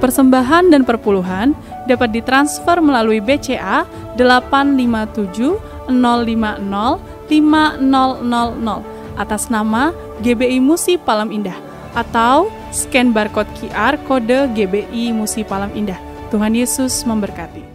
persembahan dan perpuluhan dapat ditransfer melalui BCA 857 050 5000 atas nama GBI Musi Palam Indah atau scan barcode QR kode GBI Musi Palam Indah. Tuhan Yesus memberkati.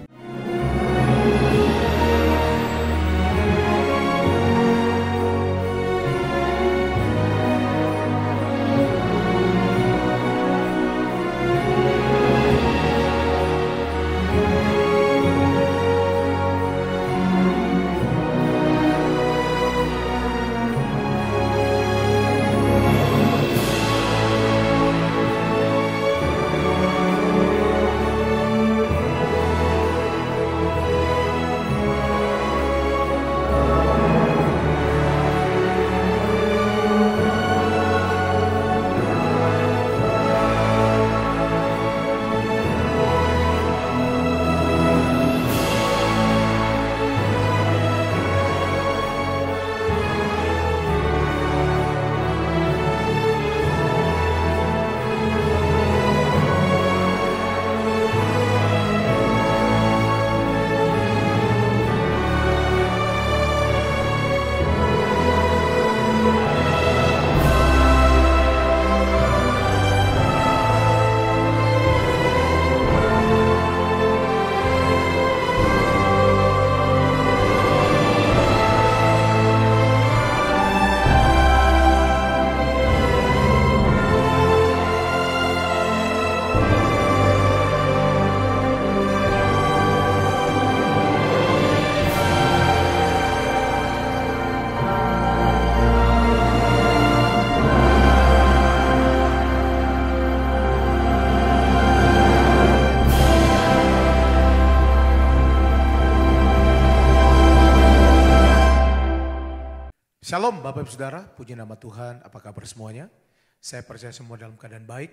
Shalom Bapak Ibu Saudara, puji nama Tuhan, apa kabar semuanya? Saya percaya semua dalam keadaan baik.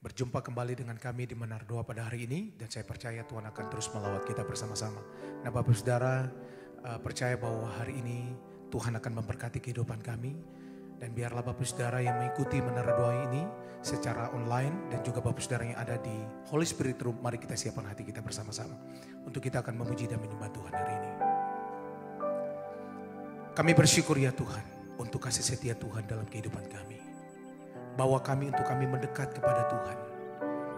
Berjumpa kembali dengan kami di Menara Doa pada hari ini. Dan saya percaya Tuhan akan terus melawat kita bersama-sama. Nah Bapak Ibu Saudara, percaya bahwa hari ini Tuhan akan memberkati kehidupan kami. Dan biarlah Bapak Ibu Saudara yang mengikuti Menara Doa ini secara online. Dan juga Bapak Ibu Saudara yang ada di Holy Spirit Room, mari kita siapkan hati kita bersama-sama. Untuk kita akan memuji dan menyembah Tuhan hari ini. Kami bersyukur ya Tuhan untuk kasih setia Tuhan dalam kehidupan kami. Bawa kami untuk kami mendekat kepada Tuhan.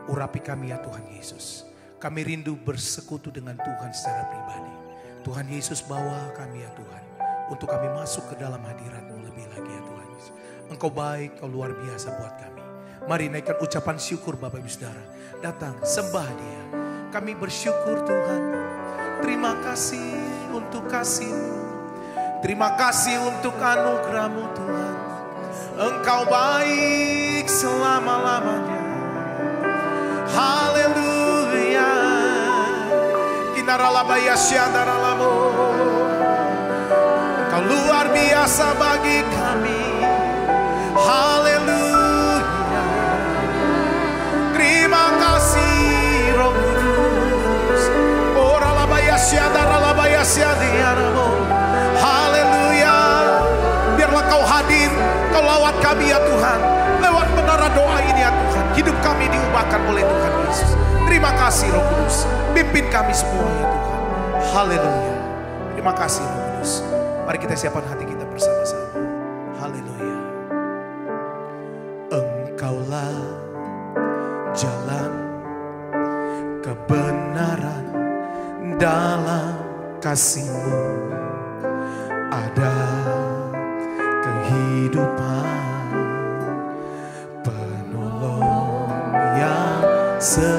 Urapi kami ya Tuhan Yesus. Kami rindu bersekutu dengan Tuhan secara pribadi. Tuhan Yesus bawa kami ya Tuhan. Untuk kami masuk ke dalam hadirat-Mu lebih lagi ya Tuhan Yesus. Engkau baik, Kau luar biasa buat kami. Mari naikkan ucapan syukur Bapak Ibu Saudara. Datang sembah Dia. Kami bersyukur Tuhan. Terima kasih untuk kasih-Mu. Terima kasih untuk anugerah-Mu Tuhan. Engkau baik selama-lamanya. Haleluya. Kinaralabaya syadaralamu. Engkau luar biasa bagi kami. Haleluya. Terima kasih Roh Kudus. Oralabaya syadaralabaya syadiyaramu. Haleluya. Biarlah Kau hadir, Kau lawat kami ya Tuhan. Lewat menara doa ini ya Tuhan. Hidup kami diubahkan oleh Tuhan Yesus. Terima kasih Roh Kudus. Pimpin kami semua ya Tuhan. Haleluya. Terima kasih Roh Kudus. Mari kita siapkan hati kita bersama-sama. Haleluya. Engkaulah jalan kebenaran dalam kasih-Mu. Ada kehidupan, penolong yang setia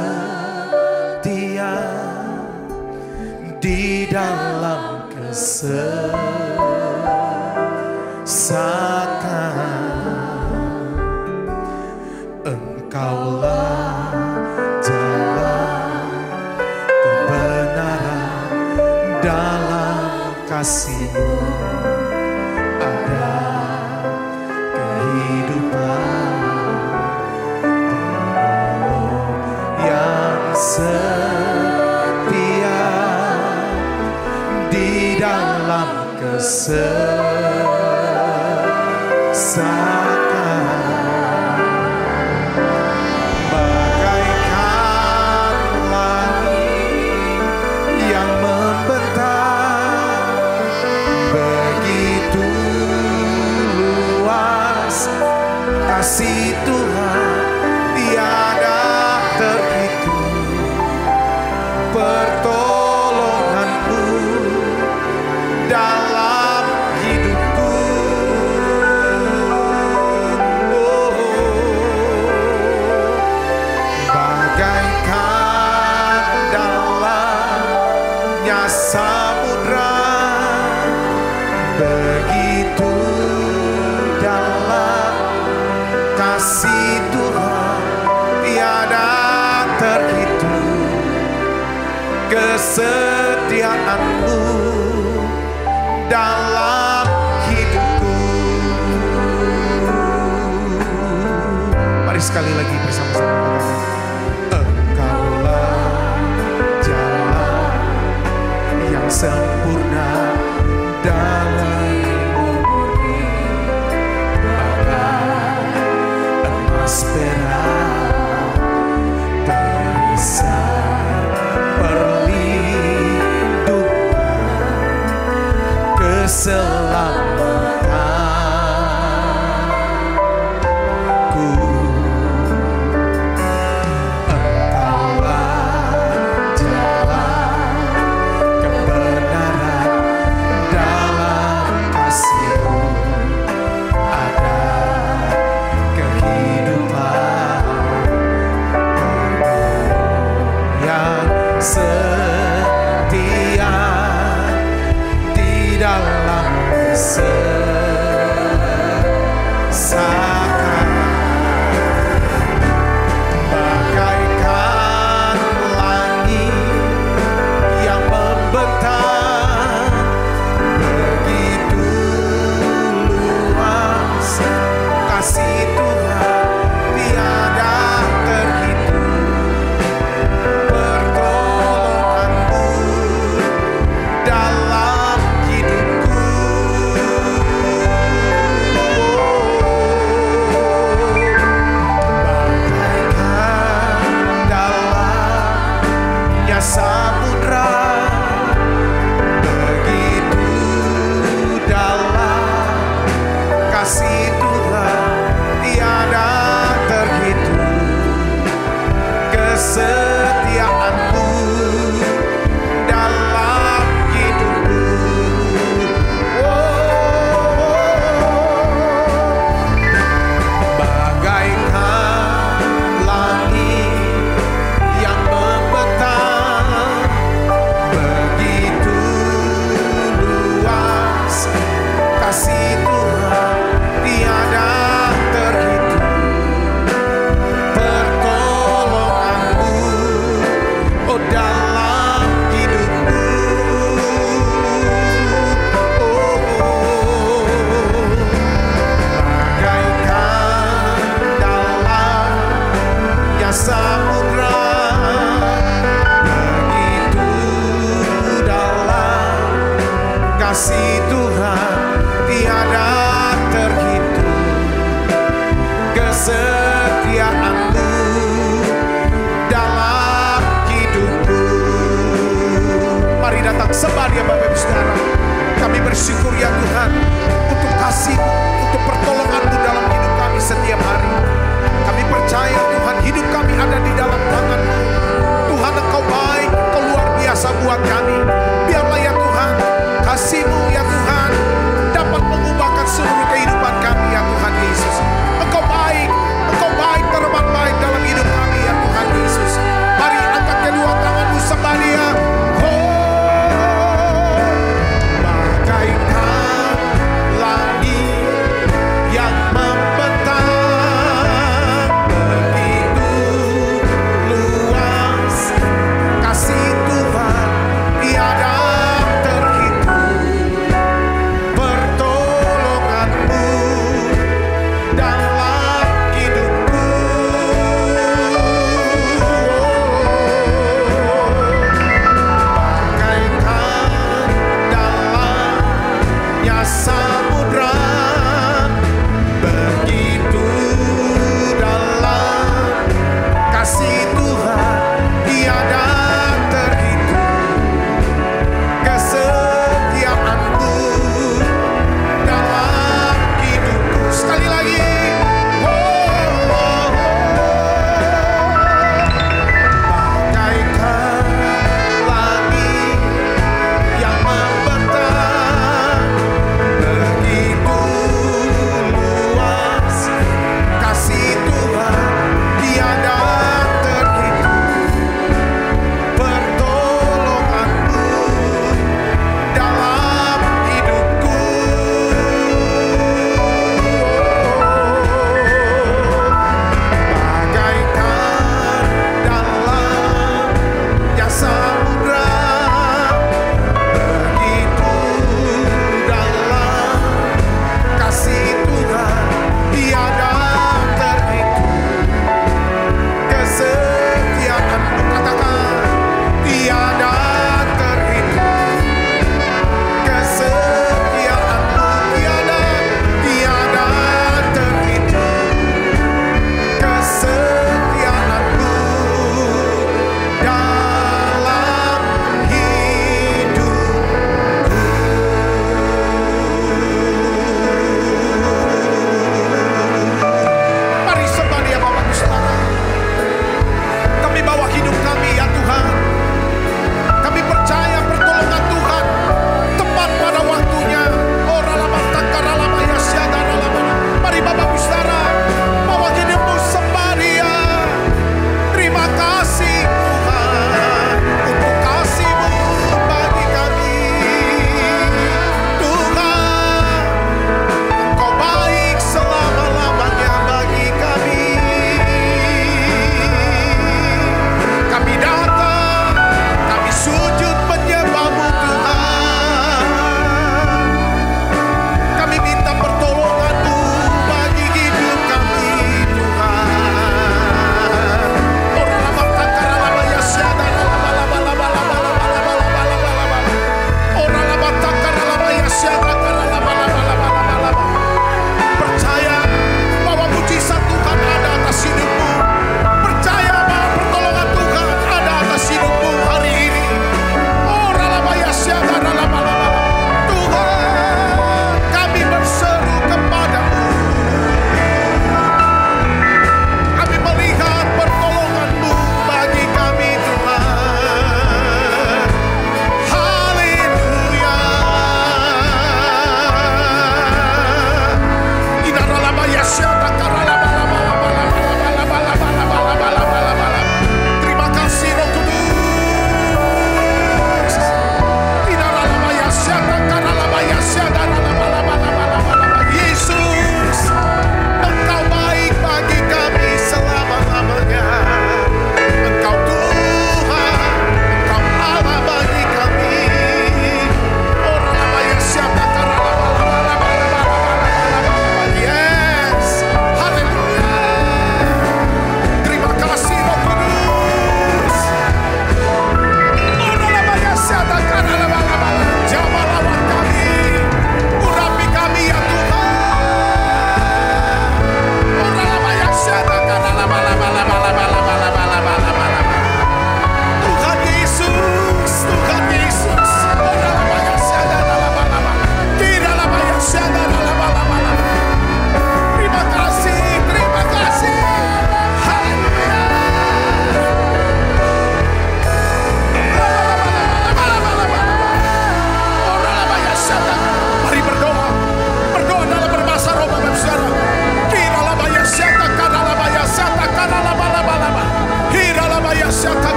di dalam kesesakan. Engkaulah jalan kebenaran dalam kasih-Mu. Ada kehidupan, penolong yang setia di dalam kesesakan. Bagaikan kesetiaan-Mu dalam hidupku. Mari sekali lagi bersama-sama katakan, Engkaulah jalan yang sempurna dalam emas perak perisai perlindungan keselamatanku. Engkaulah jalan kebenaran dalam kasih-Mu ada kehidupan yang setia di dalam kesesakan. Bagaikan langit yang membentang, begitu luas kasih Tuhan tiada terhitung. Pertolongan-Mu dalam hidupku. Bagaikan dalamnya samudra, begitu dalam kasih Tuhan tiada terhitung. Kesetiaan-Mu dalam hidupku. Bagaikan langit yang membentang, begitu luas kasih Tuhan tiada terhitung. Pertolongan-Mu oh dalam hidupku. Bagaikan dalamnya samudra, begitu dalam kasih Tuhan tiada terhitung. Kesetiaan-Mu dalam hidupku. Mari datang sembah Dia Bapak Ibu Saudara. Kami bersyukur ya Tuhan untuk kasih-Mu, untuk pertolongan-Mu dalam hidup kami setiap hari. Kami percaya Tuhan hidup kami ada di dalam tangan-Mu. Tuhan Engkau baik, Engkau luar biasa buat kami. Biarlah ya Tuhan kasih-Mu ya Tuhan dapat mengubahkan seluruh kehidupan kami ya Tuhan Yesus. Engkau baik teramat baik dalam hidup kami ya Tuhan Yesus. Mari angkat kedua tangan-Mu sembah Dia. Bagaikan langit yang membentang,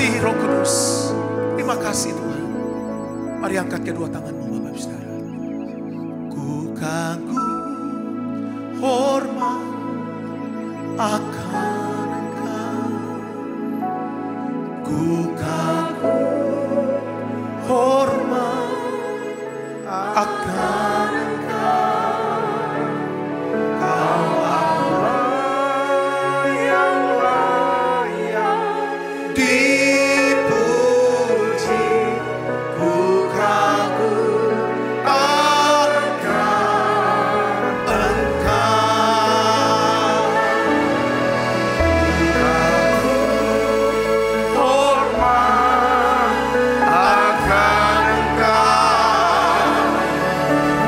kasih Roh Kudus. Terima kasih Tuhan. Mari angkat kedua tanganmu Bapak Ibu Saudara. Ku kagum hormat akan Engkau. Ku kagum hormat akan Engkau. Kau Allah yang layak dipuji. Ku kagum akan Engkau. Hormat akan Engkau.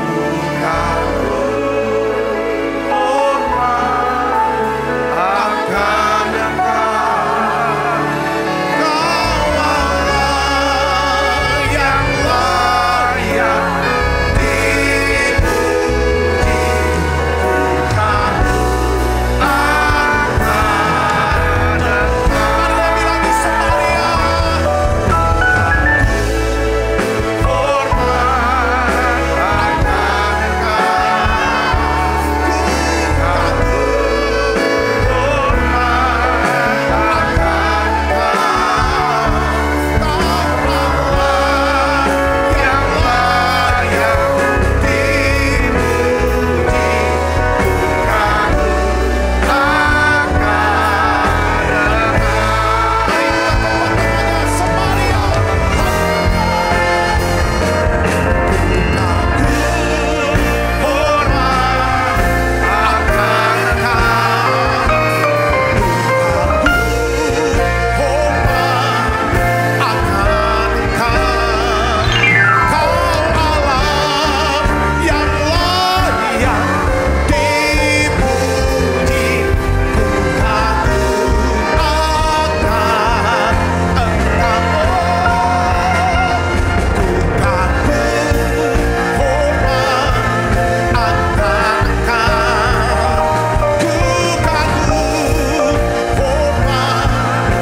Ku kagum hormat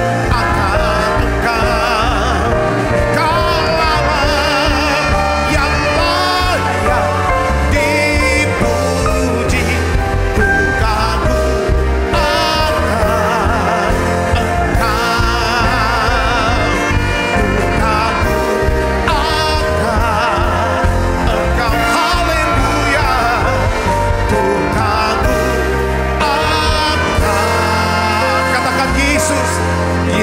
akan Engkau. Kau Allah yang layak dipuji. Ku kagum akan Engkau. Mari lagi Samaria. Hormat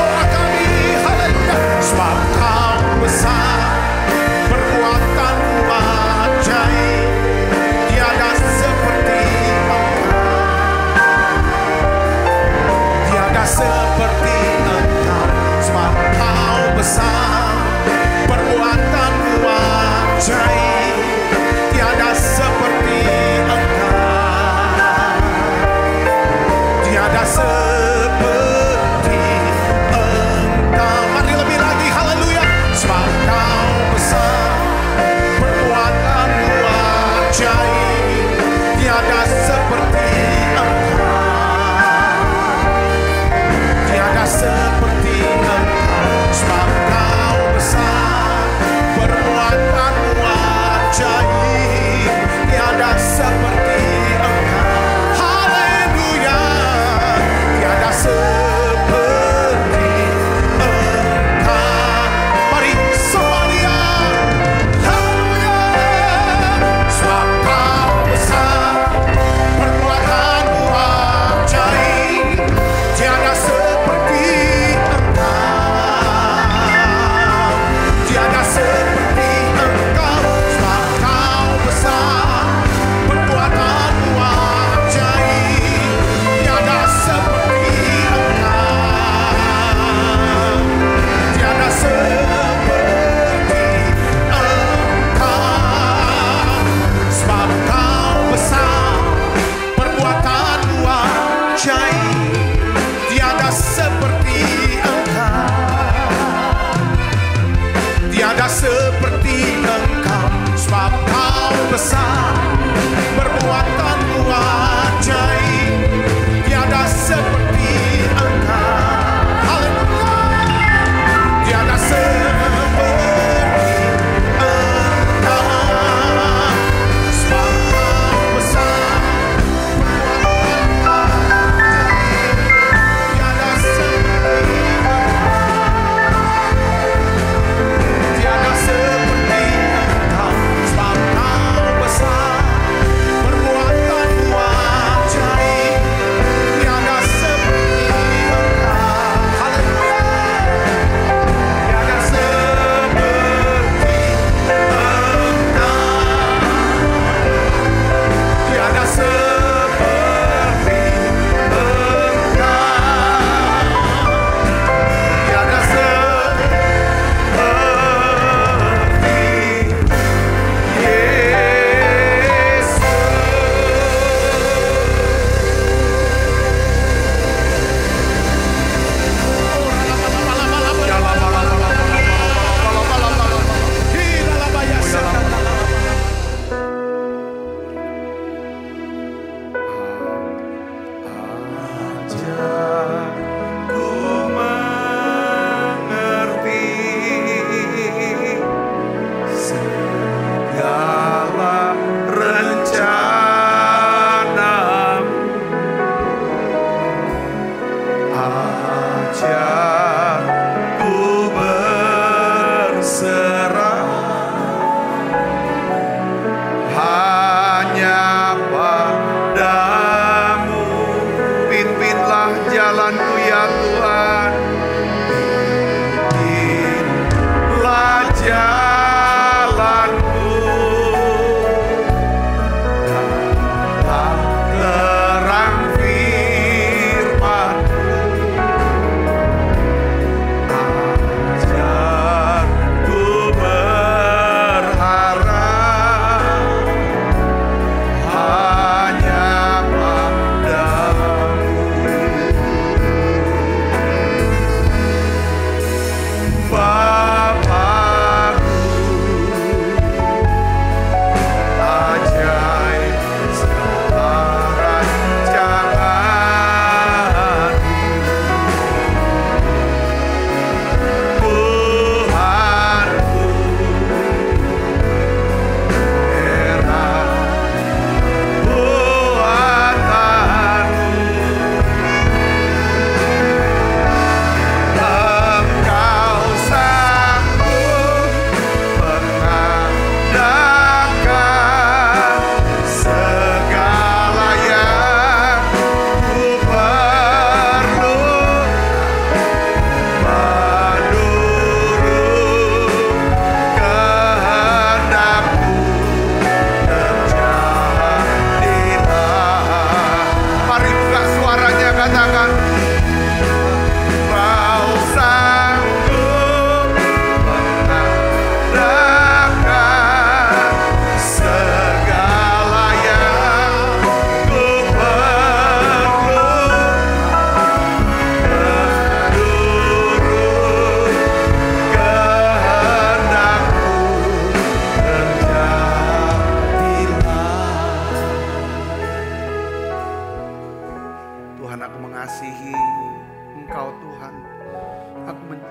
akan Engkau. seperti Engkau, sebab Kau besar, perbuatanmu ajaib, tiada seperti Engkau. Haleluya. Tiada seperti Engkau, sebab Kau besar, perbuatanmu ajaib, tiada seperti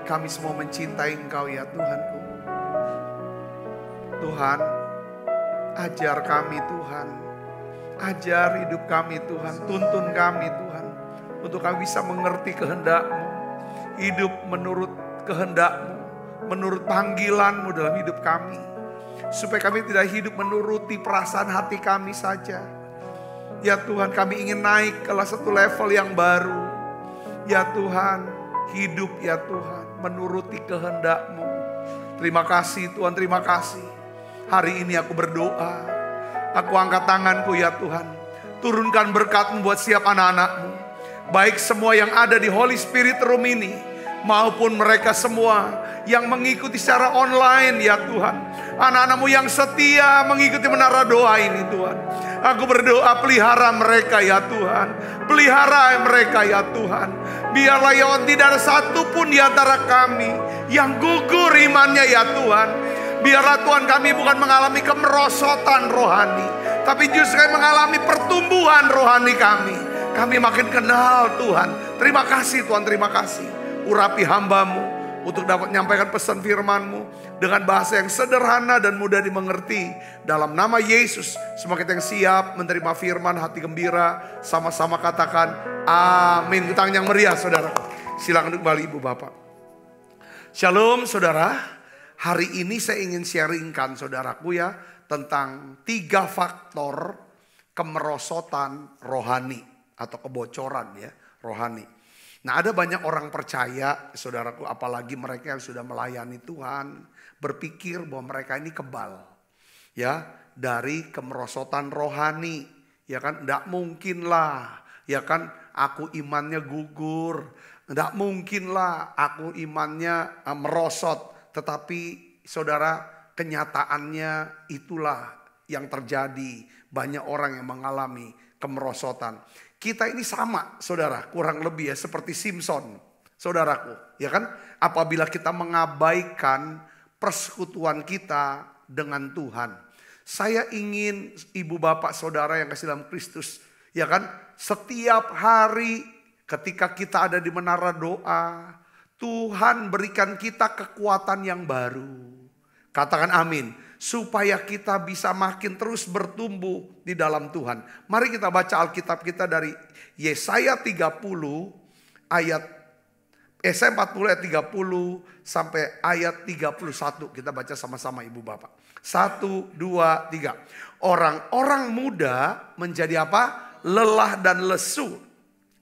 Kami semua mencintai Engkau ya Tuhanku. Tuhan, ajar kami Tuhan. Ajar hidup kami Tuhan. Tuntun kami Tuhan. Untuk kami bisa mengerti kehendak-Mu. Hidup menurut kehendak-Mu. Menurut panggilan-Mu dalam hidup kami. Supaya kami tidak hidup menuruti perasaan hati kami saja. Ya Tuhan, kami ingin naik ke satu level yang baru. Ya Tuhan, hidup ya Tuhan menuruti kehendak-Mu. Terima kasih Tuhan, terima kasih. Hari ini aku berdoa, aku angkat tanganku ya Tuhan. Turunkan berkat-Mu buat setiap anak-anak-Mu. Baik semua yang ada di Holy Spirit Room ini, maupun mereka semua yang mengikuti secara online ya Tuhan. Anak-anak-Mu yang setia mengikuti menara doa ini Tuhan. Aku berdoa pelihara mereka ya Tuhan. Pelihara mereka ya Tuhan. Biarlah ya tidak ada satupun di antara kami yang gugur imannya ya Tuhan. Biarlah Tuhan kami bukan mengalami kemerosotan rohani, tapi justru kami mengalami pertumbuhan rohani kami. Kami makin kenal Tuhan. Terima kasih Tuhan, terima kasih. Urapi hamba-Mu untuk dapat menyampaikan pesan firman-Mu dengan bahasa yang sederhana dan mudah dimengerti. Dalam nama Yesus, semua kita yang siap menerima firman, hati gembira, sama-sama katakan amin. Tangan yang meriah saudara. Silakan kembali Ibu Bapak. Shalom saudara. Hari ini saya ingin sharingkan saudaraku ya, tentang 3 faktor kemerosotan rohani atau kebocoran ya rohani. Nah, ada banyak orang percaya saudaraku, apalagi mereka yang sudah melayani Tuhan, berpikir bahwa mereka ini kebal ya dari kemerosotan rohani. Ya kan, enggak mungkin lah ya kan aku imannya gugur, enggak mungkin lah aku imannya merosot. Tetapi saudara, kenyataannya itulah yang terjadi. Banyak orang yang mengalami kemerosotan. Kita ini sama saudara, kurang lebih ya seperti Simpson saudaraku. Ya kan, apabila kita mengabaikan persekutuan kita dengan Tuhan. Saya ingin ibu bapak saudara yang kasih dalam Kristus, ya kan, setiap hari ketika kita ada di menara doa, Tuhan berikan kita kekuatan yang baru. Katakan amin. Supaya kita bisa makin terus bertumbuh di dalam Tuhan. Mari kita baca Alkitab kita dari Yesaya 30 ayat Yesaya 40 ayat 30 sampai ayat 31. Kita baca sama-sama Ibu Bapak. 1, 2, 3. Orang-orang muda menjadi apa? Lelah dan lesu.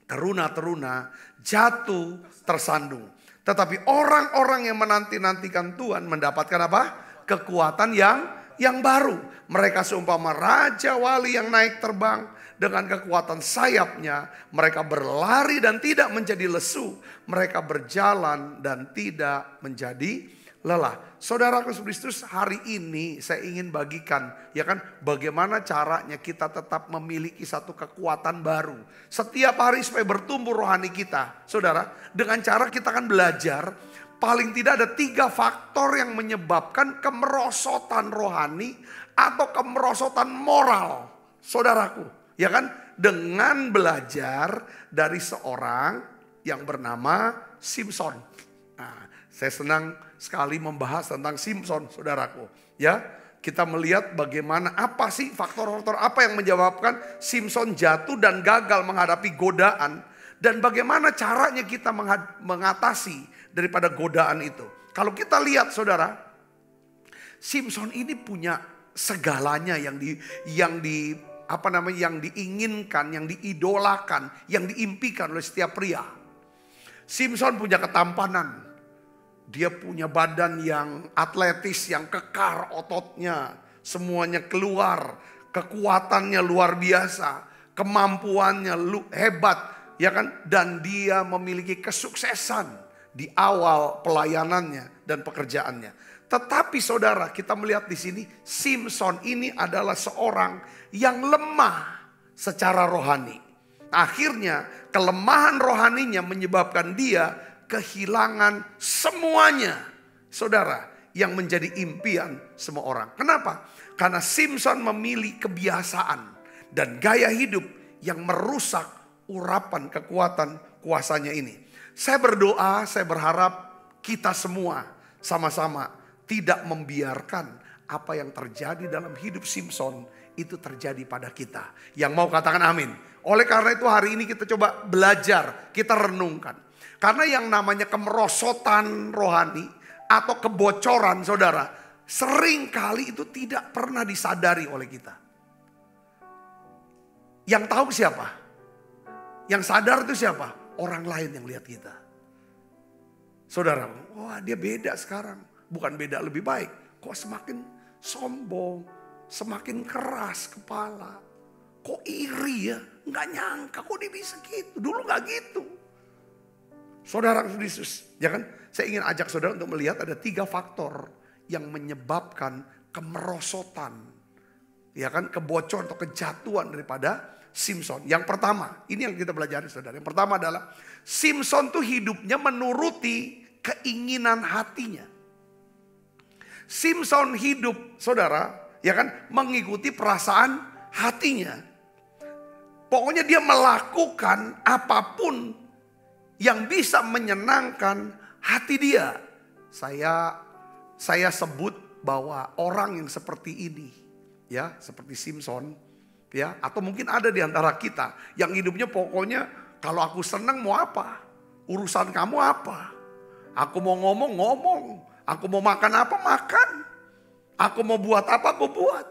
Teruna-teruna jatuh tersandung. Tetapi orang-orang yang menanti-nantikan Tuhan mendapatkan apa? Kekuatan yang baru. Mereka seumpama raja wali yang naik terbang. Dengan kekuatan sayapnya mereka berlari dan tidak menjadi lesu. Mereka berjalan dan tidak menjadi lelah. Saudaraku Kristus, hari ini saya ingin bagikan ya kan, bagaimana caranya kita tetap memiliki satu kekuatan baru setiap hari supaya bertumbuh rohani kita. Saudara, dengan cara kita akan belajar paling tidak ada 3 faktor yang menyebabkan kemerosotan rohani atau kemerosotan moral. Saudaraku, ya kan, dengan belajar dari seorang yang bernama Simpson. Nah, saya senang sekali membahas tentang Simpson, saudaraku. Ya, kita melihat bagaimana apa sih faktor-faktor apa yang menyebabkan Simpson jatuh dan gagal menghadapi godaan, dan bagaimana caranya kita mengatasi daripada godaan itu. Kalau kita lihat, saudara, Simpson ini punya segalanya yang diinginkan, yang diidolakan, yang diimpikan oleh setiap pria. Simpson punya ketampanan. Dia punya badan yang atletis, yang kekar ototnya. Semuanya keluar. Kekuatannya luar biasa. Kemampuannya hebat. Ya kan? Dan dia memiliki kesuksesan di awal pelayanannya dan pekerjaannya. Tetapi saudara, kita melihat di sini Simpson ini adalah seorang yang lemah secara rohani. Akhirnya kelemahan rohaninya menyebabkan dia kehilangan semuanya, saudara, yang menjadi impian semua orang. Kenapa? Karena Simpson memilih kebiasaan dan gaya hidup yang merusak urapan kekuatan kuasanya ini. Saya berdoa, saya berharap kita semua sama-sama tidak membiarkan apa yang terjadi dalam hidup Simpson itu terjadi pada kita. Yang mau katakan amin. Oleh karena itu hari ini kita coba belajar, kita renungkan. Karena yang namanya kemerosotan rohani atau kebocoran, saudara, sering kali itu tidak pernah disadari oleh kita. Yang tahu siapa? Yang sadar itu siapa? Orang lain yang lihat kita. Saudara, wah dia beda sekarang. Bukan beda lebih baik. Kok semakin sombong, semakin keras kepala. Kok iri ya? Nggak nyangka kok dia bisa gitu. Dulu nggak gitu. Saudara Yesus, ya kan? Saya ingin ajak saudara untuk melihat ada 3 faktor yang menyebabkan kemerosotan, ya kan, kebocoran atau kejatuhan daripada Simpson. Yang pertama, ini yang kita pelajari saudara. Yang pertama adalah Simpson tuh hidupnya menuruti keinginan hatinya. Simson hidup, saudara, ya kan, mengikuti perasaan hatinya. Pokoknya dia melakukan apapun yang bisa menyenangkan hati dia. Saya sebut bahwa orang yang seperti ini, ya, seperti Simson, ya, atau mungkin ada di antara kita yang hidupnya pokoknya kalau aku senang mau apa? Urusan kamu apa? Aku mau ngomong, aku mau makan apa, makan. Aku mau buat apa, aku buat.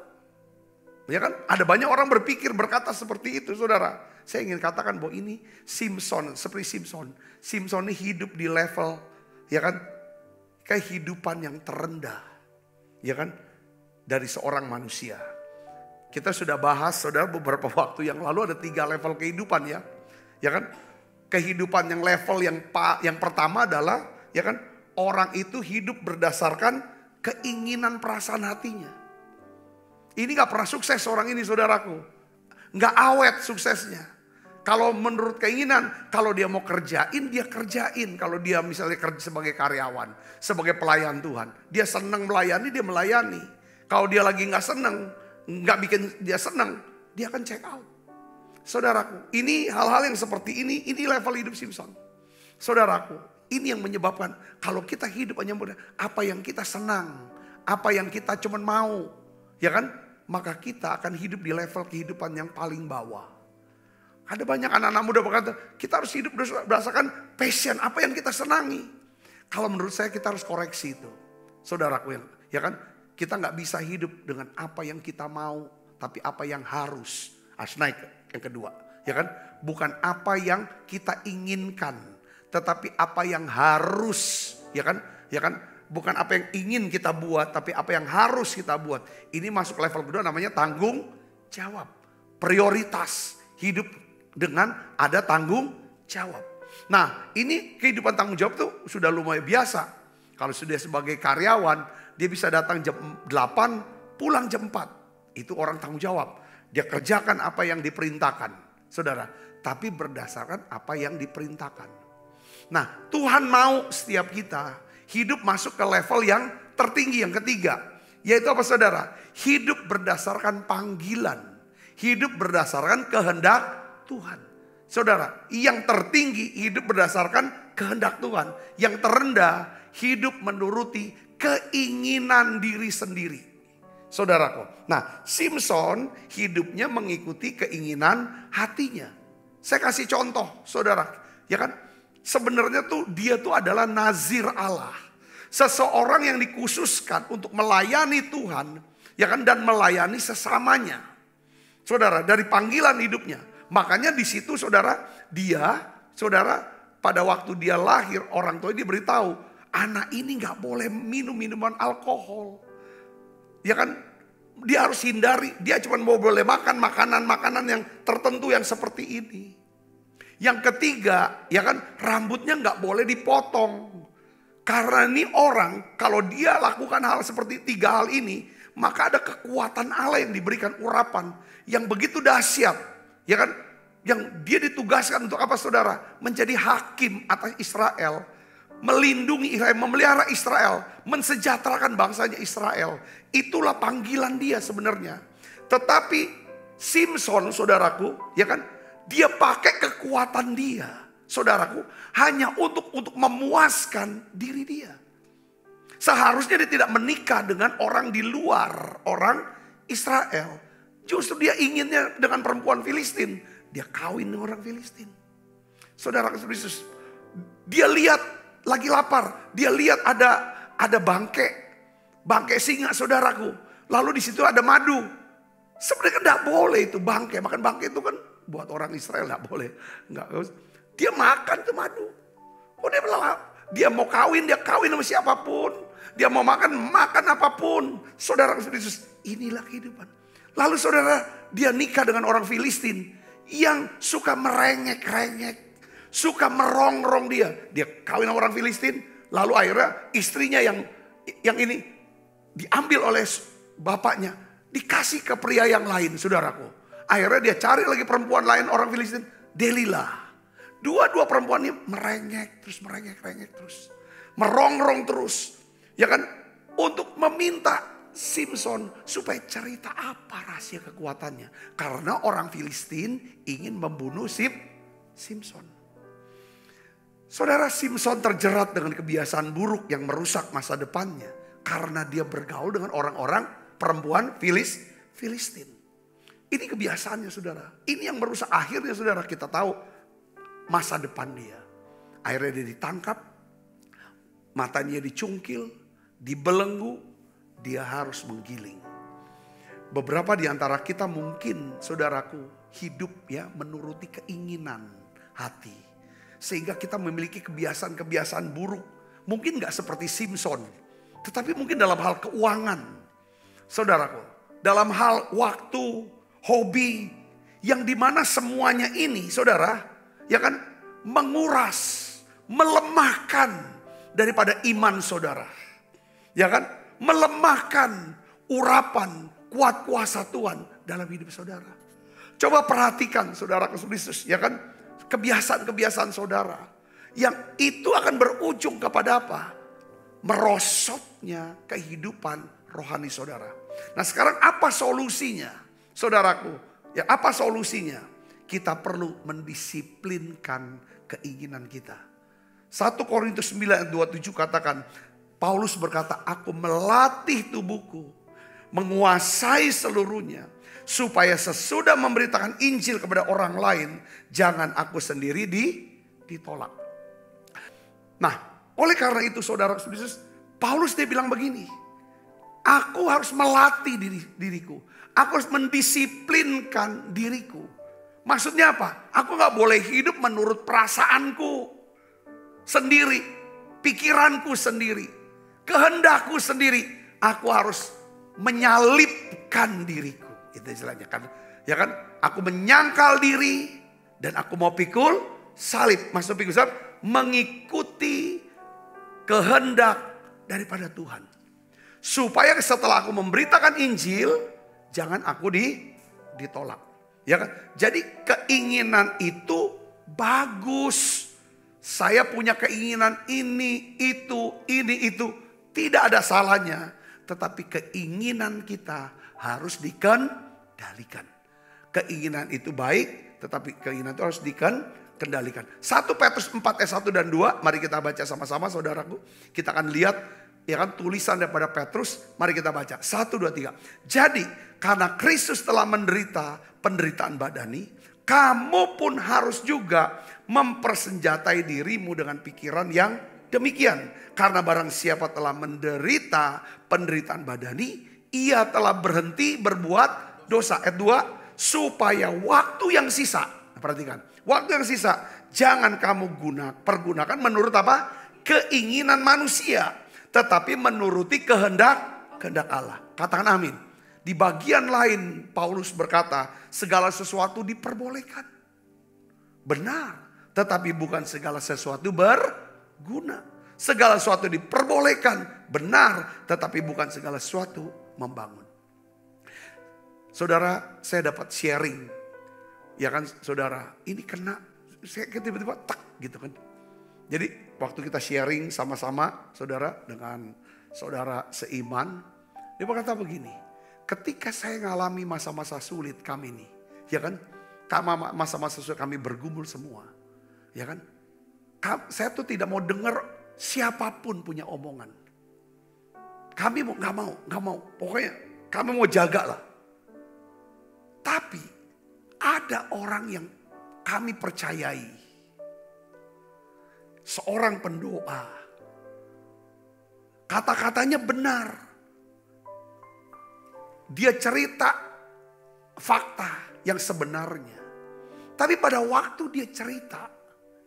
Ya kan? Ada banyak orang berkata seperti itu, saudara. Saya ingin katakan bahwa ini Simson, seperti Simson. Simson ini hidup di level, ya kan, kehidupan yang terendah, ya kan, dari seorang manusia. Kita sudah bahas, saudara, beberapa waktu yang lalu ada 3 level kehidupan, ya kan. Kehidupan yang level yang pertama adalah, ya kan, orang itu hidup berdasarkan keinginan perasaan hatinya. Ini gak pernah sukses orang ini, saudaraku. Gak awet suksesnya. Kalau menurut keinginan, kalau dia mau kerjain, dia kerjain. Kalau dia misalnya kerja sebagai karyawan, sebagai pelayan Tuhan, dia senang melayani, dia melayani. Kalau dia lagi gak senang, gak bikin dia senang, dia akan check out. Saudaraku, ini hal-hal yang seperti ini level hidup Simson. Saudaraku, ini yang menyebabkan kalau kita hidup hanya mudah, apa yang kita senang, apa yang kita cuman mau, ya kan, maka kita akan hidup di level kehidupan yang paling bawah. Ada banyak anak-anak muda berkata, kita harus hidup berdasarkan passion, apa yang kita senangi. Kalau menurut saya kita harus koreksi itu. Saudaraku, ya kan, kita nggak bisa hidup dengan apa yang kita mau, tapi apa yang harus. Naik yang kedua, ya kan, bukan apa yang kita inginkan, tetapi apa yang harus, ya kan, bukan apa yang ingin kita buat, tapi apa yang harus kita buat. Ini masuk level kedua, namanya tanggung jawab, prioritas hidup dengan ada tanggung jawab. Nah, ini kehidupan tanggung jawab tuh sudah lumayan biasa. Kalau sudah sebagai karyawan, dia bisa datang jam 8, pulang jam 4. Itu orang tanggung jawab. Dia kerjakan apa yang diperintahkan, saudara. Tapi berdasarkan apa yang diperintahkan. Nah, Tuhan mau setiap kita hidup masuk ke level yang tertinggi, yang ketiga. Yaitu apa, saudara? Hidup berdasarkan panggilan. Hidup berdasarkan kehendak Tuhan. Saudara, yang tertinggi hidup berdasarkan kehendak Tuhan. Yang terendah hidup menuruti keinginan diri sendiri. Saudaraku. Nah, Simson hidupnya mengikuti keinginan hatinya. Saya kasih contoh, saudara. Ya kan? Sebenarnya tuh dia tuh adalah nazir Allah. Seseorang yang dikhususkan untuk melayani Tuhan, ya kan, dan melayani sesamanya. Saudara, dari panggilan hidupnya. Makanya di situ saudara, pada waktu dia lahir, orang tua dia beritahu, anak ini nggak boleh minum minuman alkohol. Ya kan, dia harus hindari, dia cuma boleh makan makanan yang tertentu yang seperti ini. Yang ketiga, ya kan, rambutnya nggak boleh dipotong. Karena ini orang, kalau dia lakukan hal seperti 3 hal ini, maka ada kekuatan Allah yang diberikan urapan yang begitu dahsyat. Ya kan, yang dia ditugaskan untuk apa, saudara? Menjadi hakim atas Israel, melindungi Israel, memelihara Israel, mensejahterakan bangsanya Israel. Itulah panggilan dia sebenarnya. Tetapi Simson, saudaraku, ya kan, dia pakai kekuatan dia, saudaraku, hanya untuk memuaskan diri dia. Seharusnya dia tidak menikah dengan orang di luar, orang Israel. Justru dia inginnya dengan perempuan Filistin. Dia kawin dengan orang Filistin. Saudara Kristus, dia lihat lagi lapar. Dia lihat ada bangkai singa, saudaraku. Lalu di situ ada madu. Sebenarnya tidak boleh itu bangkai. Makan bangkai itu kan buat orang Israel tidak boleh. Enggak. Dia makan tuh madu. Oh, dia mau kawin, dia kawin sama siapapun. Dia mau makan apapun. Saudara Kristus, inilah kehidupan. Lalu saudara, dia nikah dengan orang Filistin yang suka merengek-rengek, suka merongrong dia. Dia kawin sama orang Filistin, lalu akhirnya istrinya yang ini diambil oleh bapaknya, dikasih ke pria yang lain, saudaraku. Akhirnya dia cari lagi perempuan lain orang Filistin, Delilah. Dua perempuan ini merengek terus, merongrong terus. Ya kan? untuk meminta Simson supaya cerita apa rahasia kekuatannya. Karena orang Filistin ingin membunuh Simson. Saudara, Simson terjerat dengan kebiasaan buruk yang merusak masa depannya. Karena dia bergaul dengan orang-orang perempuan Filistin. Ini kebiasaannya saudara. Ini yang merusak akhirnya saudara, kita tahu masa depan dia. Akhirnya dia ditangkap, matanya dicungkil, dibelenggu. Dia harus menggiling. Beberapa di antara kita mungkin saudaraku hidup ya menuruti keinginan hati. Sehingga kita memiliki kebiasaan-kebiasaan buruk. Mungkin gak seperti Simson. Tetapi mungkin dalam hal keuangan. Saudaraku, dalam hal waktu, hobi. Yang dimana semuanya ini saudara, ya kan, menguras, melemahkan daripada iman saudara. Ya kan? Melemahkan urapan kuat kuasa Tuhan dalam hidup saudara. Coba perhatikan saudara Kristus, ya kan, kebiasaan-kebiasaan saudara yang itu akan berujung kepada apa? Merosotnya kehidupan rohani saudara. Nah, sekarang apa solusinya? Saudaraku, ya apa solusinya? Kita perlu mendisiplinkan keinginan kita. 1 Korintus 9 ayat 27 katakan, Paulus berkata, aku melatih tubuhku, menguasai seluruhnya, supaya sesudah memberitakan Injil kepada orang lain, jangan aku sendiri ditolak. Nah, oleh karena itu saudara Yesus, Paulus dia bilang begini, aku harus melatih diriku, aku harus mendisiplinkan diriku. Maksudnya apa? Aku gak boleh hidup menurut perasaanku sendiri, pikiranku sendiri, kehendakku sendiri. Aku harus menyalipkan diriku. Itu istilahnya kan. Ya kan? Aku menyangkal diri dan aku mau pikul salib. Maksud pikul salib, mengikuti kehendak daripada Tuhan. Supaya setelah aku memberitakan Injil, jangan aku ditolak. Ya kan? Jadi keinginan itu bagus. Saya punya keinginan ini, itu. Tidak ada salahnya. Tetapi keinginan kita harus dikendalikan. Keinginan itu baik, tetapi keinginan itu harus dikendalikan. 1 Petrus 4 ayat 1 dan 2. Mari kita baca sama-sama saudaraku. Kita akan lihat ya kan tulisan daripada Petrus. Mari kita baca. 1, 2, 3. Jadi karena Kristus telah menderita penderitaan badani, kamu pun harus juga mempersenjatai dirimu dengan pikiran yang demikian. Karena barang siapa telah menderita penderitaan badani, ia telah berhenti berbuat dosa. Ayat 2, supaya waktu yang sisa, perhatikan, waktu yang sisa jangan kamu pergunakan menurut apa? Keinginan manusia, tetapi menuruti kehendak Allah. Katakan amin. Di bagian lain Paulus berkata, segala sesuatu diperbolehkan. Benar, tetapi bukan segala sesuatu berguna. Segala sesuatu diperbolehkan, benar, tetapi bukan segala sesuatu membangun. Saudara, saya dapat sharing. Ya kan saudara, ini kena, saya tiba-tiba tak gitu kan. Jadi waktu kita sharing sama-sama saudara dengan saudara seiman, dia berkata begini, ketika saya ngalami masa-masa sulit kami nih, ya kan, masa-masa sulit kami bergumul semua, ya kan, saya tuh tidak mau dengar siapapun punya omongan. Kami nggak mau. Pokoknya kami mau jaga lah. Tapi ada orang yang kami percayai. Seorang pendoa. Kata-katanya benar. Dia cerita fakta yang sebenarnya. Tapi pada waktu dia cerita,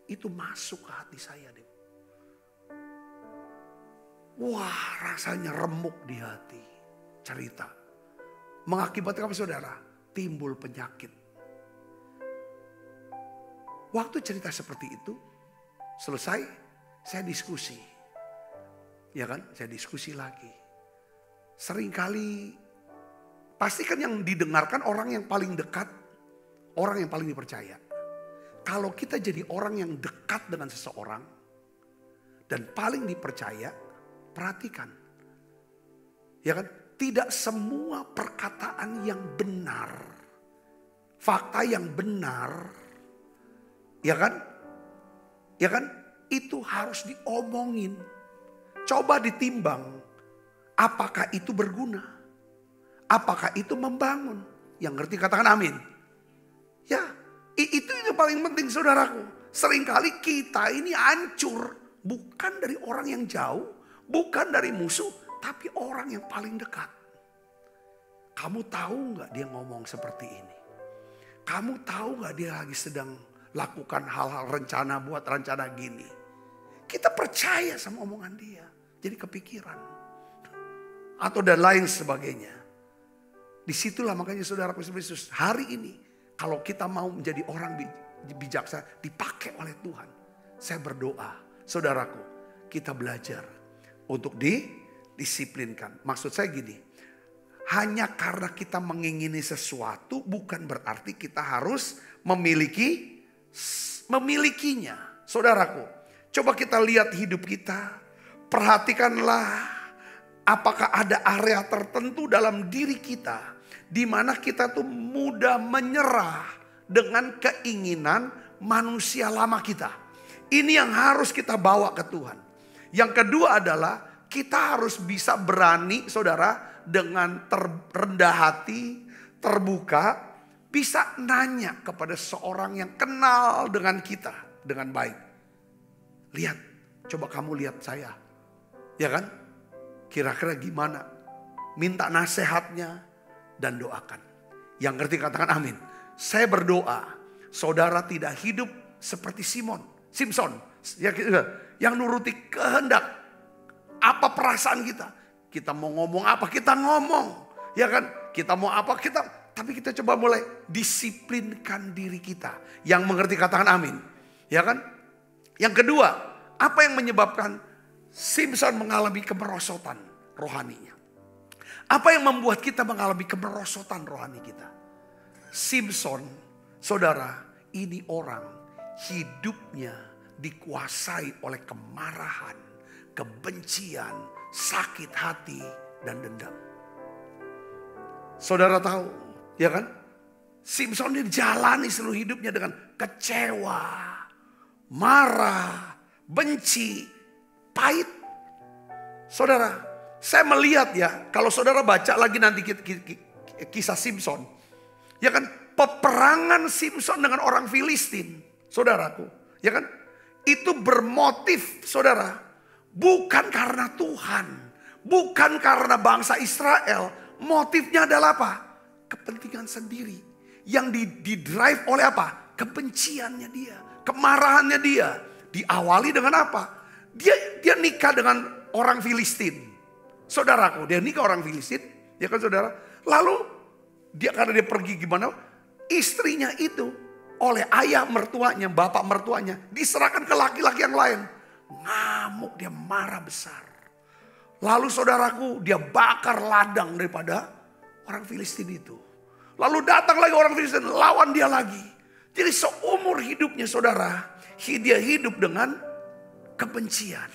itu masuk ke hati saya. Wah, rasanya remuk di hati. Cerita. Mengakibatkan apa saudara? Timbul penyakit. Waktu cerita seperti itu, selesai, saya diskusi. Ya kan? Saya diskusi lagi. Seringkali, pasti kan yang didengarkan orang yang paling dekat, orang yang paling dipercaya. Kalau kita jadi orang yang dekat dengan seseorang, dan paling dipercaya, perhatikan, Ya kan? Tidak semua perkataan yang benar, fakta yang benar, ya kan? Ya kan? Itu harus diomongin. Coba ditimbang, apakah itu berguna? Apakah itu membangun? Yang ngerti katakan amin. Ya, itu yang paling penting saudaraku. Seringkali kita ini hancur. Bukan dari orang yang jauh, bukan dari musuh, tapi orang yang paling dekat. Kamu tahu gak dia ngomong seperti ini? Kamu tahu gak dia lagi sedang lakukan hal-hal rencana, buat rencana gini? Kita percaya sama omongan dia. Jadi kepikiran. Atau dan lain sebagainya. Disitulah makanya saudaraku Yesus, hari ini kalau kita mau menjadi orang bijaksana dipakai oleh Tuhan. Saya berdoa, saudaraku, kita belajar untuk didisiplinkan. Maksud saya gini, hanya karena kita mengingini sesuatu bukan berarti kita harus memilikinya. Saudaraku, coba kita lihat hidup kita. Perhatikanlah apakah ada area tertentu dalam diri kita di mana kita tuh mudah menyerah dengan keinginan manusia lama kita. Ini yang harus kita bawa ke Tuhan. Yang kedua adalah kita harus bisa berani, saudara, dengan rendah hati, terbuka, bisa nanya kepada seorang yang kenal dengan kita dengan baik. Lihat, coba kamu lihat saya. Ya kan? Kira-kira gimana? Minta nasihatnya dan doakan. Yang ngerti katakan amin. Saya berdoa, saudara tidak hidup seperti Simpson. Yang nuruti kehendak. Apa perasaan kita? Kita mau ngomong apa? Kita ngomong. Ya kan? Kita mau apa? Tapi kita coba mulai disiplinkan diri kita. Yang mengerti katakan amin. Ya kan? Yang kedua, apa yang menyebabkan Simpson mengalami kemerosotan rohaninya? Apa yang membuat kita mengalami kemerosotan rohani kita? Simpson, saudara, ini orang hidupnya dikuasai oleh kemarahan, kebencian, sakit hati, dan dendam. Saudara tahu, ya kan? Simpson dijalani seluruh hidupnya dengan kecewa, marah, benci, pahit. Saudara, saya melihat ya, kalau saudara baca lagi nanti kisah Simpson. Ya kan, peperangan Simpson dengan orang Filistin, saudaraku. Ya kan, itu bermotif, saudara, bukan karena Tuhan. Bukan karena bangsa Israel. Motifnya adalah apa? Kepentingan sendiri. Yang didrive oleh apa? Kebenciannya dia. Kemarahannya dia. Diawali dengan apa? Dia nikah dengan orang Filistin. Saudaraku, dia nikah orang Filistin. Ya kan saudara? Lalu karena dia pergi gimana? Istrinya itu oleh ayah mertuanya, bapak mertuanya diserahkan ke laki-laki yang lain. Ngamuk, dia marah besar. Lalu saudaraku, dia bakar ladang daripada orang Filistin itu. Lalu datang lagi orang Filistin, lawan dia lagi. Jadi seumur hidupnya saudara, dia hidup dengan kebencian,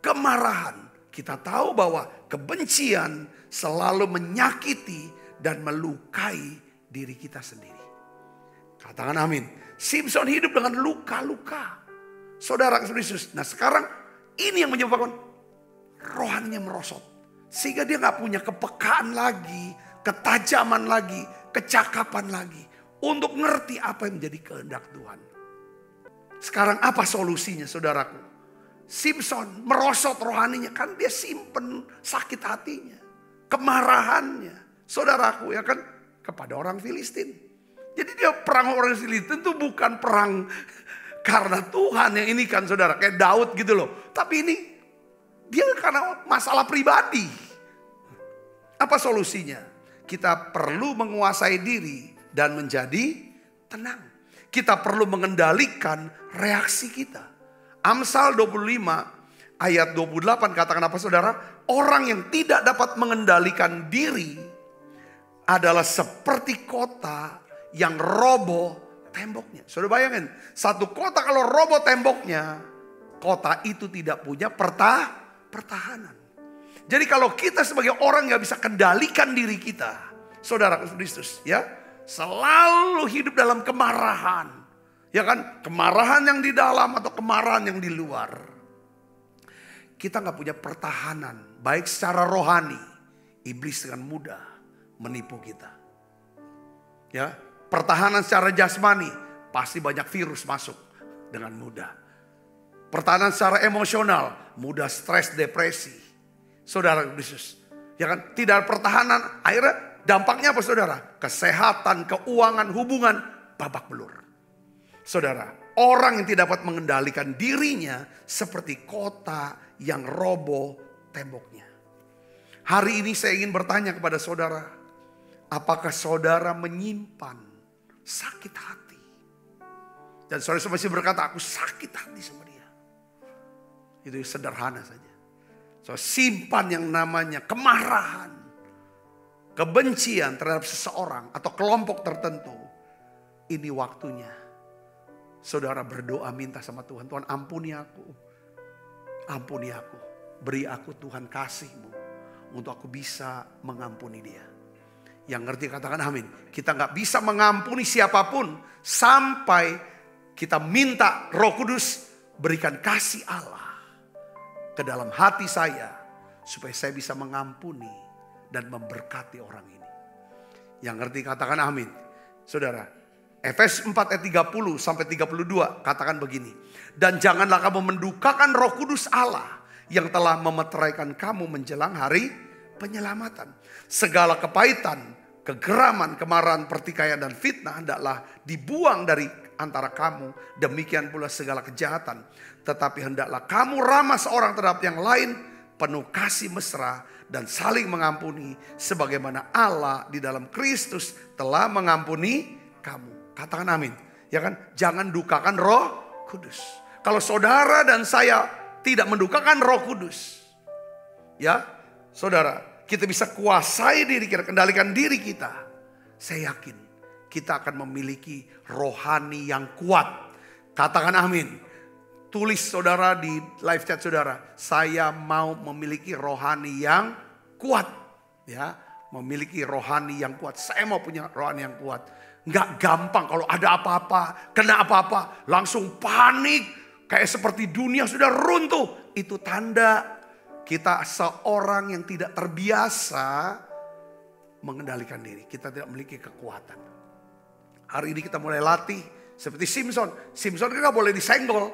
kemarahan. Kita tahu bahwa kebencian selalu menyakiti dan melukai diri kita sendiri. Katakan amin. Simpson hidup dengan luka-luka. Saudara Yesus. Nah sekarang ini yang menyebabkan rohaninya merosot. Sehingga dia gak punya kepekaan lagi, ketajaman lagi, kecakapan lagi. Untuk ngerti apa yang menjadi kehendak Tuhan. Sekarang apa solusinya saudaraku? Simpson merosot rohaninya. Kan dia simpen sakit hatinya. Kemarahannya. Saudaraku ya kan. Kepada orang Filistin. Jadi dia perang orang Filistin itu bukan perang karena Tuhan yang ini kan saudara. Kayak Daud gitu loh. Tapi ini dia karena masalah pribadi. Apa solusinya? Kita perlu menguasai diri dan menjadi tenang. Kita perlu mengendalikan reaksi kita. Amsal 25 ayat 28 katakan apa saudara? Orang yang tidak dapat mengendalikan diri adalah seperti kota yang roboh temboknya. Saudara bayangin, satu kota kalau roboh temboknya, kota itu tidak punya pertahanan. Jadi kalau kita sebagai orang yang bisa kendalikan diri kita, saudara Kristus, ya, selalu hidup dalam kemarahan, ya kan, kemarahan yang di dalam atau kemarahan yang di luar, kita nggak punya pertahanan, baik secara rohani, iblis dengan mudah menipu kita. Ya, pertahanan secara jasmani, pasti banyak virus masuk dengan mudah. Pertahanan secara emosional, mudah stres, depresi. Saudara Kristus, ya kan, tidak ada pertahanan, akhirnya dampaknya apa saudara? Kesehatan, keuangan, hubungan babak belur. Saudara, orang yang tidak dapat mengendalikan dirinya seperti kota yang roboh temboknya. Hari ini saya ingin bertanya kepada saudara, apakah saudara menyimpan sakit hati? Dan saudara masih berkata, aku sakit hati sama dia. Itu sederhana saja. So, simpan yang namanya kemarahan, kebencian terhadap seseorang atau kelompok tertentu. Ini waktunya saudara berdoa minta sama Tuhan. Tuhan ampuni aku. Ampuni aku. Beri aku Tuhan kasih-Mu untuk aku bisa mengampuni dia. Yang ngerti katakan amin. Kita gak bisa mengampuni siapapun sampai kita minta Roh Kudus berikan kasih Allah ke dalam hati saya, supaya saya bisa mengampuni dan memberkati orang ini. Yang ngerti katakan amin. Saudara, Efesus 4 ayat 30 sampai 32 katakan begini. Dan janganlah kamu mendukakan Roh Kudus Allah yang telah memeteraikan kamu menjelang hari penyelamatan. Segala kepahitan, kegeraman, kemarahan, pertikaian dan fitnah hendaklah dibuang dari antara kamu. Demikian pula segala kejahatan. Tetapi hendaklah kamu ramah seorang terhadap yang lain, penuh kasih mesra dan saling mengampuni, sebagaimana Allah di dalam Kristus telah mengampuni kamu. Katakan amin. Ya kan? Jangan dukakan Roh Kudus. Kalau saudara dan saya tidak mendukakan Roh Kudus, ya, saudara, kita bisa kuasai diri kita, kendalikan diri kita. Saya yakin kita akan memiliki rohani yang kuat. Katakan amin. Tulis saudara di live chat saudara, saya mau memiliki rohani yang kuat. Ya, memiliki rohani yang kuat. Saya mau punya rohani yang kuat. Nggak gampang kalau ada apa-apa, kena apa-apa, langsung panik. Kayak seperti dunia sudah runtuh. Itu tanda kita seorang yang tidak terbiasa mengendalikan diri. Kita tidak memiliki kekuatan. Hari ini kita mulai latih seperti Simpson. Simpson kan gak boleh disenggol.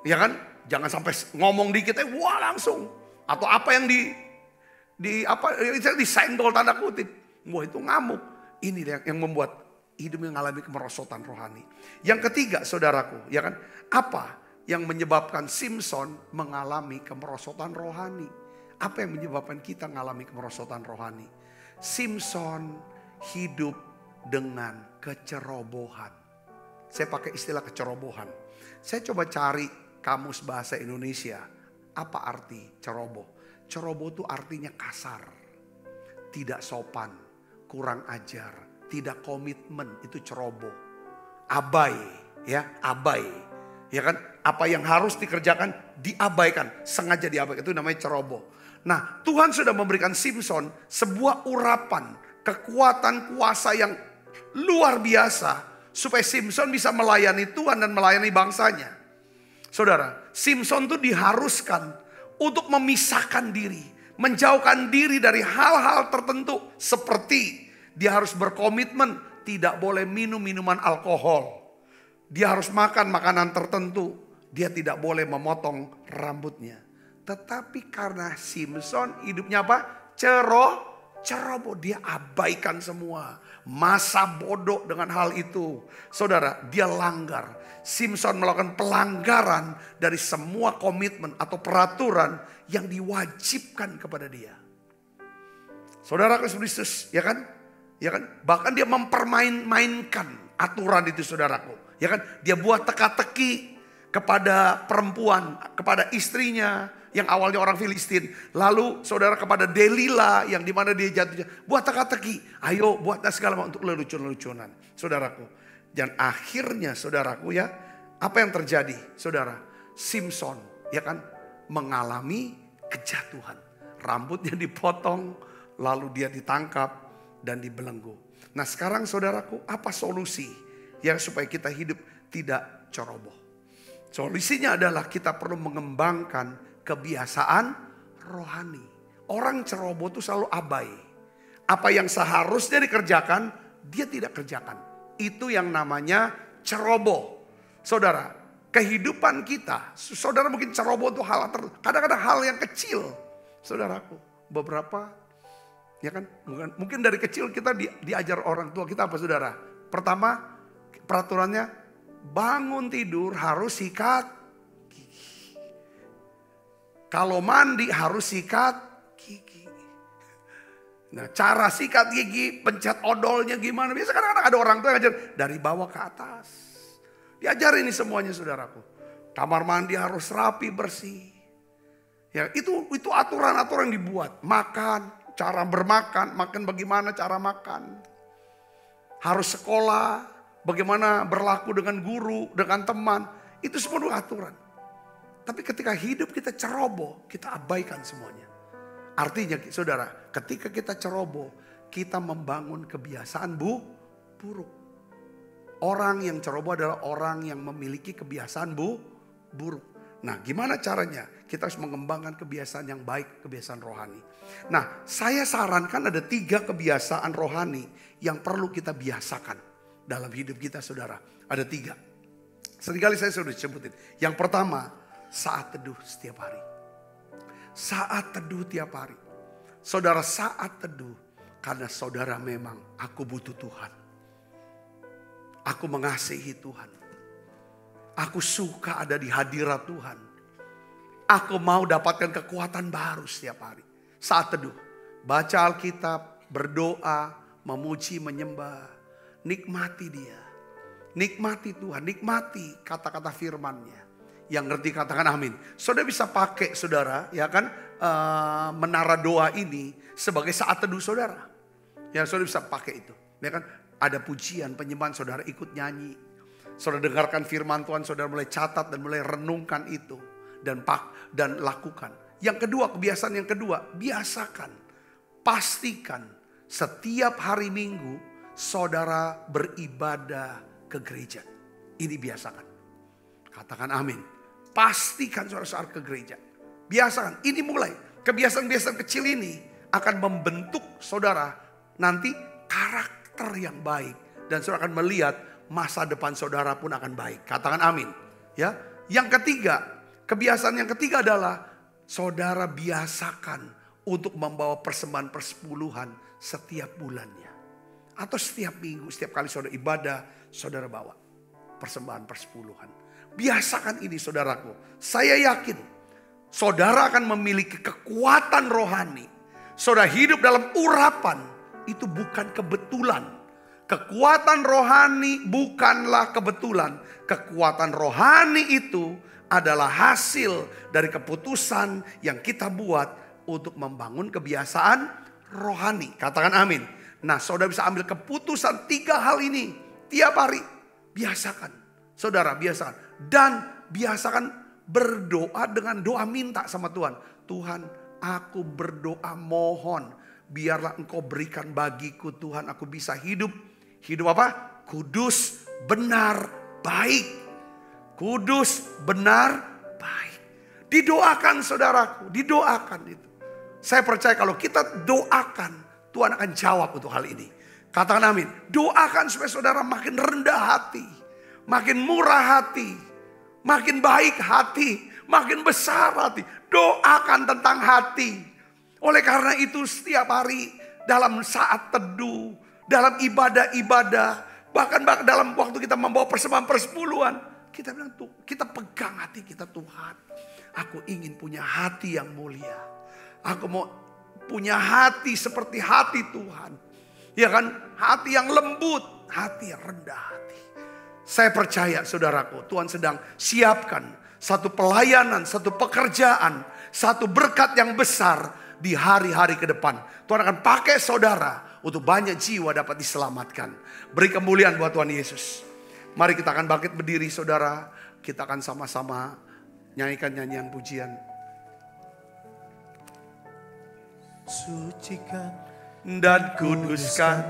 Ya kan? Jangan sampai ngomong dikit, wah langsung. Atau apa yang disenggol tanda kutip. Wah itu ngamuk. Ini yang membuat hidup mengalami kemerosotan rohani. Yang ketiga saudaraku, ya kan? Apa yang menyebabkan Simpson mengalami kemerosotan rohani? Apa yang menyebabkan kita mengalami kemerosotan rohani? Simpson hidup dengan kecerobohan. Saya pakai istilah kecerobohan. Saya coba cari kamus bahasa Indonesia. Apa arti ceroboh? Ceroboh itu artinya kasar, tidak sopan, kurang ajar, tidak komitmen, itu ceroboh. Abai, ya, abai. Ya kan? Apa yang harus dikerjakan diabaikan, sengaja diabaikan, itu namanya ceroboh. Nah, Tuhan sudah memberikan Simpson sebuah urapan, kekuatan kuasa yang luar biasa supaya Simpson bisa melayani Tuhan dan melayani bangsanya. Saudara, Simpson itu diharuskan untuk memisahkan diri, menjauhkan diri dari hal-hal tertentu, seperti dia harus berkomitmen tidak boleh minum minuman alkohol. Dia harus makan makanan tertentu. Dia tidak boleh memotong rambutnya. Tetapi karena Simpson hidupnya apa? Ceroboh. Dia abaikan semua. Masa bodoh dengan hal itu. Saudara, dia langgar. Simpson melakukan pelanggaran dari semua komitmen atau peraturan yang diwajibkan kepada dia. Saudara Kristus, ya kan? Ya kan? Bahkan dia mempermain-mainkan aturan itu, saudaraku. Ya kan? Dia buat teka-teki kepada perempuan, kepada istrinya yang awalnya orang Filistin. Lalu saudara kepada Delila yang dimana dia jatuh. Buat teka-teki. Ayo buat segala macam untuk lelucon-leluconan. Saudaraku. Dan akhirnya saudaraku ya. Apa yang terjadi saudara? Simpson ya kan mengalami kejatuhan. rambutnya dipotong, lalu dia ditangkap dan dibelenggu. Nah sekarang saudaraku, apa solusi yang supaya kita hidup tidak ceroboh? Solusinya adalah kita perlu mengembangkan kebiasaan rohani. Orang ceroboh itu selalu abai. Apa yang seharusnya dikerjakan, dia tidak kerjakan. Itu yang namanya ceroboh. Saudara, kehidupan kita, saudara mungkin ceroboh itu kadang-kadang hal yang kecil. Saudaraku, beberapa, ya kan, mungkin dari kecil kita diajar orang tua kita apa saudara? Pertama, peraturannya bangun tidur harus sikat gigi. Kalau mandi harus sikat gigi. Nah, cara sikat gigi, pencet odolnya gimana? Biasa kadang-kadang ada orang tua yang ajar dari bawah ke atas. Diajarin ini semuanya saudaraku. Kamar mandi harus rapi, bersih. Ya, itu aturan-aturan yang dibuat. Makan, cara bermakan, makan bagaimana cara makan. Harus sekolah, bagaimana berlaku dengan guru, dengan teman. Itu semua aturan. Tapi ketika hidup kita ceroboh, kita abaikan semuanya. Artinya saudara, ketika kita ceroboh, kita membangun kebiasaan buruk. Orang yang ceroboh adalah orang yang memiliki kebiasaan buruk. Nah, gimana caranya? Kita harus mengembangkan kebiasaan yang baik, kebiasaan rohani. Nah, saya sarankan ada 3 kebiasaan rohani yang perlu kita biasakan dalam hidup kita, saudara. Ada 3. Seringkali saya sudah sebutin. Yang pertama, saat teduh setiap hari. Saat teduh tiap hari. Saudara, saat teduh karena saudara memang aku butuh Tuhan. Aku mengasihi Tuhan. Aku suka ada di hadirat Tuhan. Aku mau dapatkan kekuatan baru setiap hari. Saat teduh, baca Alkitab, berdoa, memuji, menyembah. Nikmati dia. Nikmati Tuhan, nikmati kata-kata firman-Nya. Yang ngerti katakan amin. Saudara bisa pakai saudara, ya kan, menara doa ini sebagai saat teduh saudara. Ya, saudara bisa pakai itu. Ya kan, ada pujian, penyembahan, saudara ikut nyanyi. Saudara dengarkan firman Tuhan, saudara mulai catat dan mulai renungkan itu. Dan lakukan. Yang kedua, kebiasaan yang kedua, biasakan. Pastikan setiap hari Minggu saudara beribadah ke gereja. Ini biasakan. Katakan amin. Pastikan saudara ke gereja. Biasakan, ini mulai. Kebiasaan-kebiasaan kecil ini akan membentuk saudara nanti karakter yang baik. Dan saudara akan melihat masa depan saudara pun akan baik. Katakan amin. Ya. Yang ketiga, kebiasaan yang ketiga adalah saudara biasakan untuk membawa persembahan persepuluhan setiap bulannya. Atau setiap minggu, setiap kali saudara ibadah, saudara bawa persembahan persepuluhan. Biasakan ini saudaraku. Saya yakin saudara akan memiliki kekuatan rohani. Saudara hidup dalam urapan, itu bukan kebetulan. Kekuatan rohani bukanlah kebetulan. Kekuatan rohani itu adalah hasil dari keputusan yang kita buat untuk membangun kebiasaan rohani. Katakan amin. Nah, saudara bisa ambil keputusan 3 hal ini tiap hari. Biasakan. Saudara biasakan. Dan biasakan berdoa dengan doa minta sama Tuhan. Tuhan, aku berdoa mohon. Biarlah Engkau berikan bagiku Tuhan. Aku bisa hidup. Hidup apa? Kudus, benar, baik. Kudus, benar, baik. Didoakan saudaraku, didoakan itu. Saya percaya kalau kita doakan, Tuhan akan jawab untuk hal ini. Katakan amin. Doakan supaya saudara makin rendah hati, makin murah hati, makin baik hati, makin besar hati. Doakan tentang hati. Oleh karena itu setiap hari dalam saat teduh, dalam ibadah-ibadah, bahkan dalam waktu kita membawa persembahan persepuluhan, kita bilang tuh, kita pegang hati kita, Tuhan. Aku ingin punya hati yang mulia. Aku mau punya hati seperti hati Tuhan. Ya kan, hati yang lembut, hati yang rendah hati. Saya percaya saudaraku, Tuhan sedang siapkan satu pelayanan, satu pekerjaan, satu berkat yang besar di hari-hari ke depan. Tuhan akan pakai saudara untuk banyak jiwa dapat diselamatkan. Beri kemuliaan buat Tuhan Yesus. Mari kita akan bangkit berdiri saudara. Kita akan sama-sama nyanyikan nyanyian pujian. Sucikan dan kuduskan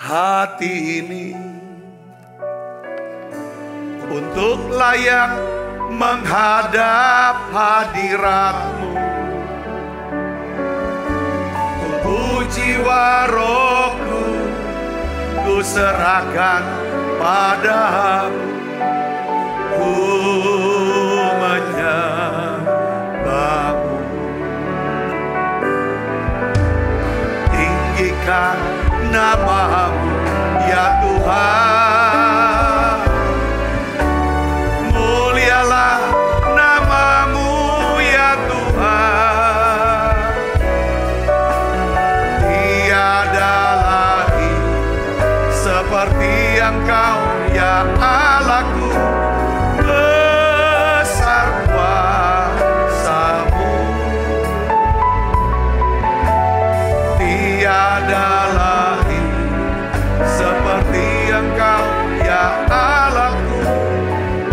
hati ini untuk layak menghadap hadirat-Mu. Ku jiwa rohku, ku serahkan padamu. Ku menyembah-Mu. Tinggikan nama-Mu ya Tuhan. Mulialah nama-Mu ya Tuhan. Tiada lagi seperti Engkau ya Allahku. Besar kuasa-Mu. Tiada lagi seperti Engkau ya Allahku.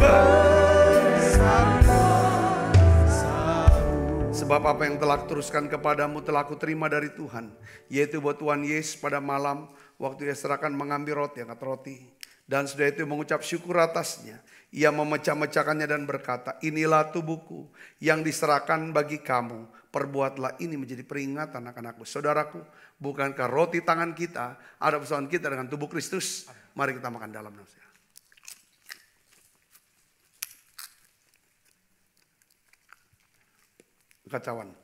Besar kuasa-Mu. Sebab apa yang telah kuteruskan kepadamu telah kuterima dari Tuhan, yaitu buat Tuhan Yesus pada malam waktu Ia serahkan mengambil roti, angkat roti, dan sudah itu mengucap syukur atasnya. Ia memecah-mecahkannya dan berkata, inilah tubuhku yang diserahkan bagi kamu. Perbuatlah ini menjadi peringatan anak-anakku. Saudaraku, bukankah roti tangan kita ada persaudaraan kita dengan tubuh Kristus? Mari kita makan dalam nafsu. Angkat cawan.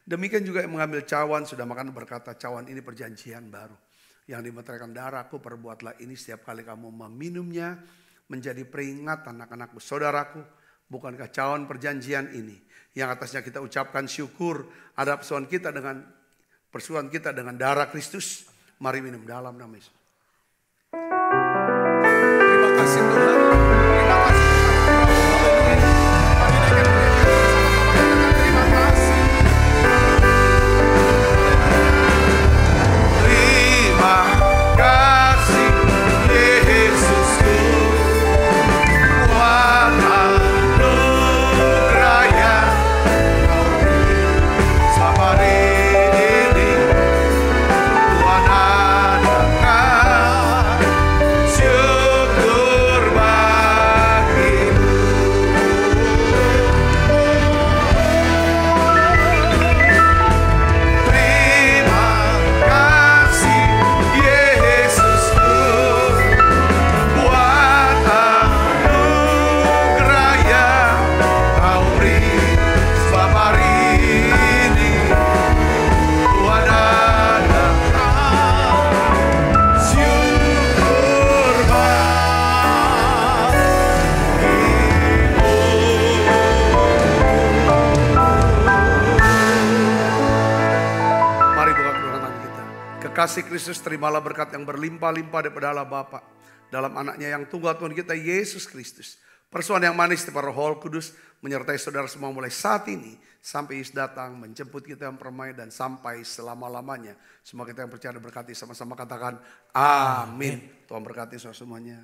Demikian juga yang mengambil cawan sudah makan berkata, cawan ini perjanjian baru yang dimeteraikan darahku. Perbuatlah ini setiap kali kamu meminumnya menjadi peringatan anak-anakku. Saudaraku, bukankah cawan perjanjian ini yang atasnya kita ucapkan syukur ada persaudaraan kita dengan darah Kristus. Mari minum dalam nama Yesus. Terima kasih Tuhan. Terima kasih. Terima kasih. Terima kasih Yesusku. Buat anugerah yang Kau beri selama ini. Tuhan adakan syukur bagimu. Terima kasih Yesusku. Buat anugerah yang Kau beri sebab hari ini Tuhan adakan syukur bagimu. Mari buka kedua tangan kita. Kekasih Kristus, terimalah berkat yang berlimpah-limpah daripada Allah Bapa dalam anaknya yang tunggal Tuhan kita Yesus Kristus. Persaudaraan yang manis daripada Roh Kudus menyertai saudara semua mulai saat ini sampai Yesus datang menjemput kita yang permai dan sampai selama-lamanya. Semua kita yang percaya dan berkati sama-sama katakan amin. Tuhan berkati saudara semuanya.